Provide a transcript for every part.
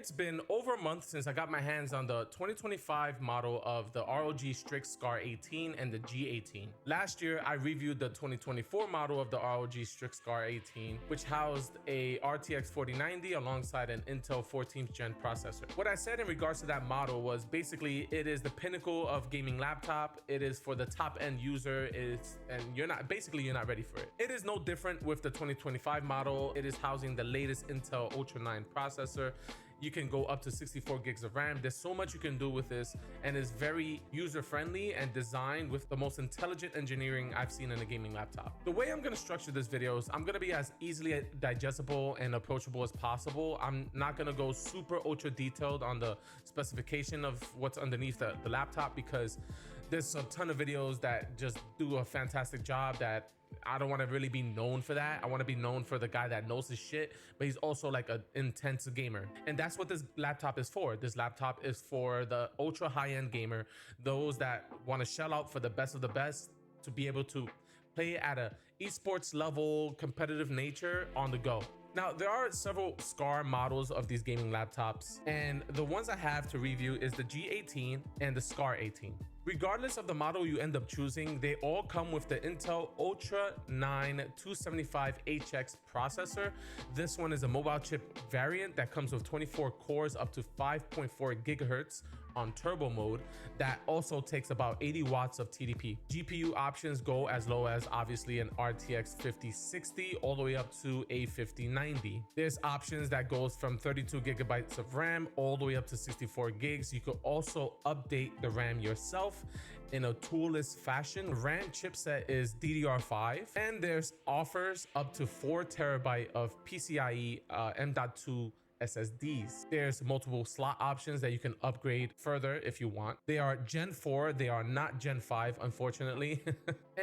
It's been over a month since I got my hands on the 2025 model of the ROG Strix SCAR 18 and the G18. Last year, I reviewed the 2024 model of the ROG Strix SCAR 18, which housed a RTX 4090 alongside an Intel 14th gen processor. What I said in regards to that model was basically it is the pinnacle of gaming laptop. It is for the top end user, and you're not ready for it. It is no different with the 2025 model. It is housing the latest Intel Ultra 9 processor. You can go up to 64 gigs of RAM. There's so much you can do with this, and it's very user-friendly and designed with the most intelligent engineering I've seen in a gaming laptop. The way I'm going to structure this video is I'm going to be as easily digestible and approachable as possible. I'm not going to go super ultra detailed on the specification of what's underneath the laptop, because there's a ton of videos that just do a fantastic job that I don't want to really be known for that. I want to be known for the guy that knows his shit, but he's also like an intense gamer. And that's what this laptop is for. This laptop is for the ultra high-end gamer, those that want to shell out for the best of the best, to be able to play at a esports level competitive nature on the go. Now, there are several SCAR models of these gaming laptops, and the ones I have to review is the G18 and the SCAR 18. Regardless of the model you end up choosing, they all come with the Intel Ultra 9 275HX processor. This one is a mobile chip variant that comes with 24 cores up to 5.4 gigahertz on turbo mode. That also takes about 80 watts of TDP. GPU options go as low as obviously an RTX 5060 all the way up to a 5090. There's options that goes from 32 gigabytes of RAM all the way up to 64 gigs. You could also update the RAM yourself in a toolless fashion. RAM chipset is DDR5, and there's offers up to 4 terabyte of PCIe M.2 SSDs. There's multiple slot options that you can upgrade further if you want. They are Gen 4, they are not Gen 5, unfortunately.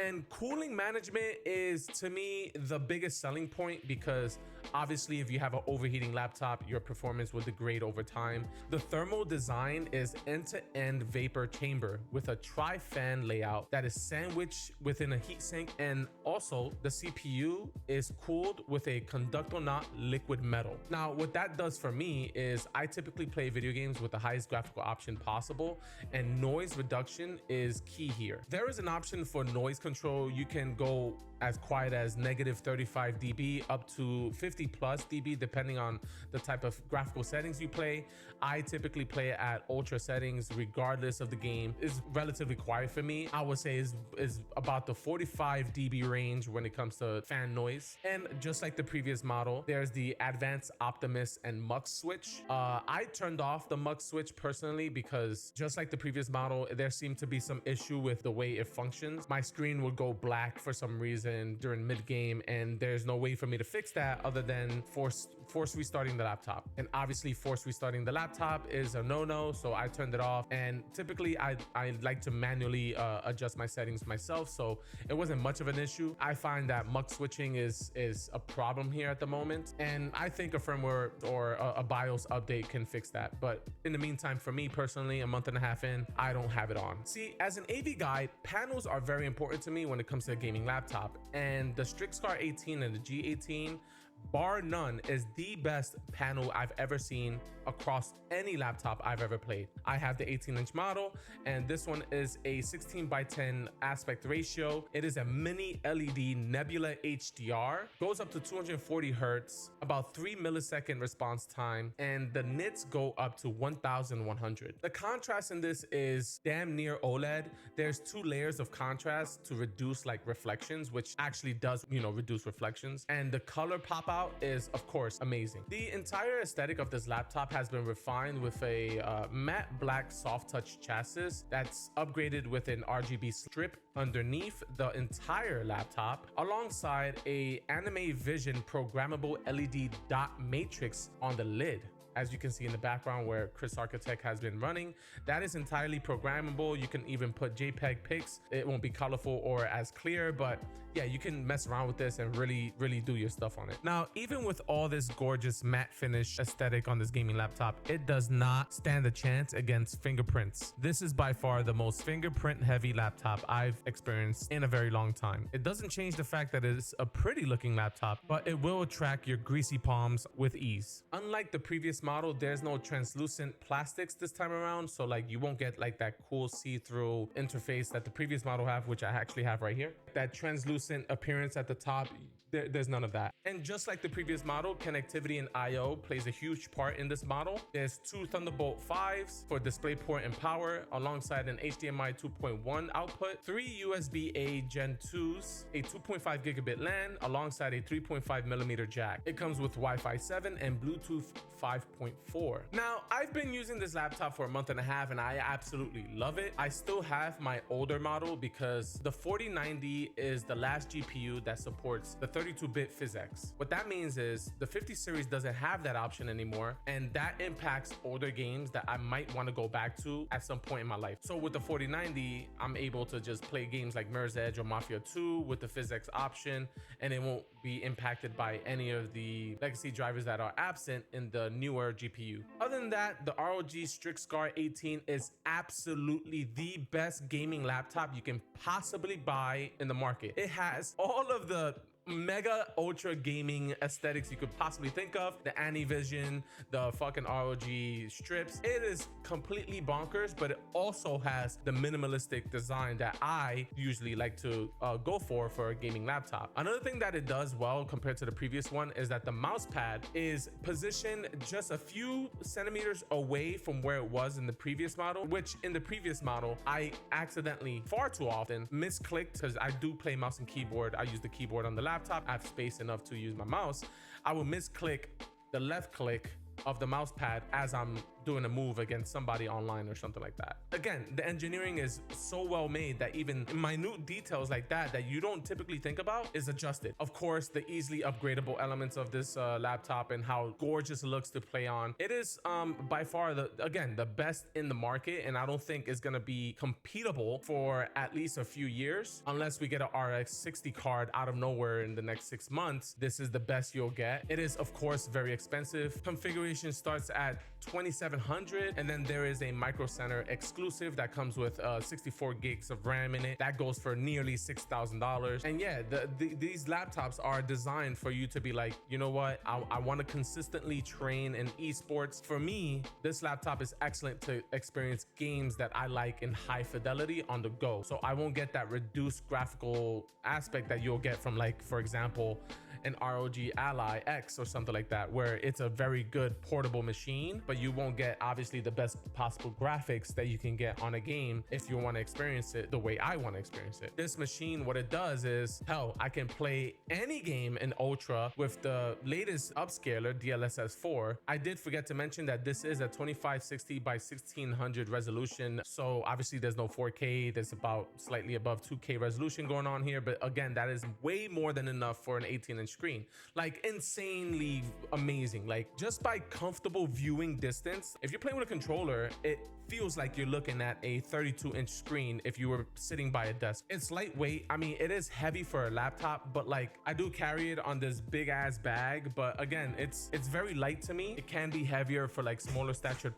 And cooling management is, to me, the biggest selling point, because obviously if you have an overheating laptop, your performance will degrade over time. The thermal design is end-to-end vapor chamber with a tri-fan layout that is sandwiched within a heatsink, and also the CPU is cooled with a conductor not liquid metal. Now, what that does for me is I typically play video games with the highest graphical option possible, and noise reduction is key here. There is an option for noise control. You can go as quiet as -35 dB up to 50+ dB depending on the type of graphical settings you play. I typically play at ultra settings regardless of the game. It's relatively quiet for me. I would say is about the 45 dB range when it comes to fan noise. And just like the previous model, there's the Advanced Optimus and Mux switch. I turned off the Mux switch personally because just like the previous model, there seemed to be some issue with the way it functions. My screen would go black for some reason during mid-game, and there's no way for me to fix that other than force restarting the laptop. And obviously force restarting the laptop is a no-no, so I turned it off. And typically I like to manually adjust my settings myself, so it wasn't much of an issue. I find that Mux switching is a problem here at the moment, and I think a firmware or a BIOS update can fix that. But in the meantime, for me personally, a month and a half in, I don't have it on. See, as an AV guy, panels are very important to me when it comes to a gaming laptop, and the Strix SCAR 18 and the G18, bar none, is the best panel I've ever seen across any laptop I've ever played. I have the 18-inch model, and this one is a 16:10 aspect ratio. It is a mini LED Nebula HDR, goes up to 240 hertz, about 3 millisecond response time, and the nits go up to 1100. The contrast in this is damn near OLED. There's 2 layers of contrast to reduce like reflections, which actually does, reduce reflections, and the color pop out is of course amazing. The entire aesthetic of this laptop has been refined with a matte black soft touch chassis that's upgraded with an RGB strip underneath the entire laptop, alongside a Anime Vision programmable LED dot matrix on the lid. As you can see in the background where ChrisArchitect has been running, that is entirely programmable. You can even put JPEG pics. It won't be colorful or as clear, but yeah, you can mess around with this and really do your stuff on it. Now, even with all this gorgeous matte finish aesthetic on this gaming laptop, it does not stand a chance against fingerprints. This is by far the most fingerprint heavy laptop I've experienced in a very long time. It doesn't change the fact that it's a pretty looking laptop, but it will attract your greasy palms with ease. Unlike the previous model, there's no translucent plastics this time around, so like you won't get like that cool see-through interface that the previous model have, which I actually have right here. That translucent appearance at the top, there's none of that. And just like the previous model, connectivity and I/O plays a huge part in this model. There's 2 Thunderbolt 5s for DisplayPort and power, alongside an HDMI 2.1 output, 3 USB-A Gen 2s, a 2.5 gigabit LAN, alongside a 3.5mm jack. It comes with Wi-Fi 7 and Bluetooth 5.4. Now, I've been using this laptop for a month and a half and I absolutely love it. I still have my older model because the 4090 is the last GPU that supports the 32-bit PhysX. What that means is the 50 series doesn't have that option anymore, and that impacts older games that I might want to go back to at some point in my life. So with the 4090, I'm able to just play games like Mirror's Edge or Mafia 2 with the PhysX option, and it won't be impacted by any of the legacy drivers that are absent in the newer GPU. Other than that, the ROG Strix SCAR 18 is absolutely the best gaming laptop you can possibly buy in the market. It has all of the mega ultra gaming aesthetics you could possibly think of. The Anivision, the fucking ROG strips. It is completely bonkers, but it also has the minimalistic design that I usually like to go for a gaming laptop. Another thing that it does well compared to the previous one is that the mouse pad is positioned just a few centimeters away from where it was in the previous model, which in the previous model I accidentally far too often misclicked, because I do play mouse and keyboard. I use the keyboard on the laptop. I have space enough to use my mouse. I will misclick the left click of the mouse pad as I'm doing a move against somebody online or something like that. Again, the engineering is so well made that even minute details like that you don't typically think about is adjusted. Of course, the easily upgradable elements of this laptop and how gorgeous it looks to play on. It is by far the best in the market, and I don't think it's gonna be competable for at least a few years unless we get an RX 60 card out of nowhere in the next 6 months. This is the best you'll get. It is of course very expensive. Configuration starts at 2700, and then there is a Micro Center exclusive that comes with 64 gigs of RAM in it. That goes for nearly $6,000. And yeah, these laptops are designed for you to be like, you know what, I want to consistently train in esports. For me, this laptop is excellent to experience games that I like in high fidelity on the go. So I won't get that reduced graphical aspect that you'll get from, like, for example, an ROG Ally X or something like that, where it's a very good portable machine, but you won't get obviously the best possible graphics that you can get on a game if you want to experience it the way I want to experience it. This machine, what it does is, hell, I can play any game in Ultra with the latest upscaler DLSS 4. I did forget to mention that this is a 2560 by 1600 resolution, so obviously there's no 4K. There's about slightly above 2K resolution going on here, but again, that is way more than enough for an 18-inch screen. Like, insanely amazing. Like, just by comfortable viewing distance, if you're playing with a controller, it feels like you're looking at a 32-inch screen if you were sitting by a desk. It's lightweight. I mean, it is heavy for a laptop, but like, I do carry it on this big ass bag, but again, it's very light to me. It can be heavier for like smaller statured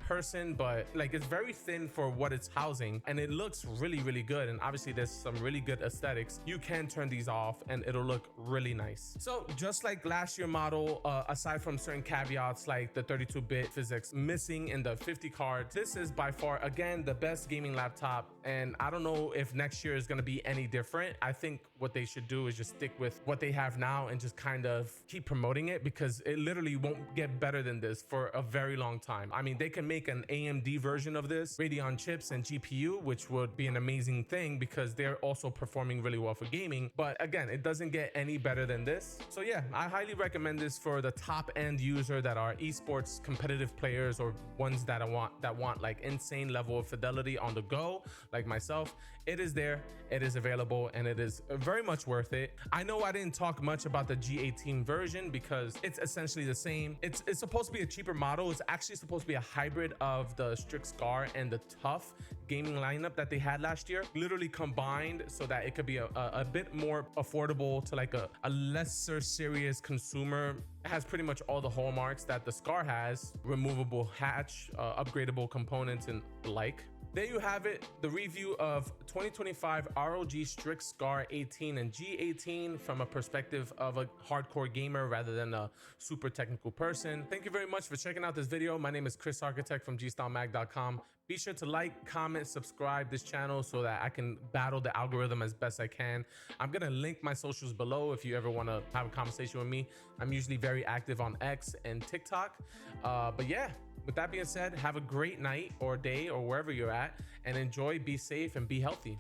person, but like, it's very thin for what it's housing, and it looks really good. And obviously there's some really good aesthetics. You can turn these off and it'll look really nice. So just like last year model, aside from certain caveats like the 32-bit PhysX missing in the 50 card, this is by far again the best gaming laptop, and I don't know if next year is going to be any different. I think what they should do is just stick with what they have now and just kind of keep promoting it, because it literally won't get better than this for a very long time. I mean, they can make an AMD version of this, Radeon chips and GPU, which would be an amazing thing because they're also performing really well for gaming. But again, it doesn't get any better than this. So yeah, I highly recommend this for the top end user that are esports competitive players, or ones that want like insane level of fidelity on the go, like myself. It is there, it is available, and it is very much worth it. I know I didn't talk much about the G18 version because it's essentially the same. It's supposed to be a cheaper model. It's actually supposed to be a hybrid of the Strix SCAR and the Tough gaming lineup that they had last year, literally combined so that it could be a bit more affordable to like a lesser serious consumer. It has pretty much all the hallmarks that the SCAR has: removable hatch, upgradable components, and the like. There you have it, the review of 2025 ROG Strix SCAR 18 and G18 from a perspective of a hardcore gamer rather than a super technical person. Thank you very much for checking out this video. My name is ChrisArchitect from gstylemag.com. Be sure to like, comment, subscribe this channel so that I can battle the algorithm as best I can. I'm gonna link my socials below if you ever wanna have a conversation with me. I'm usually very active on X and TikTok. But yeah, with that being said, have a great night or day or wherever you're at, and enjoy, be safe, and be healthy.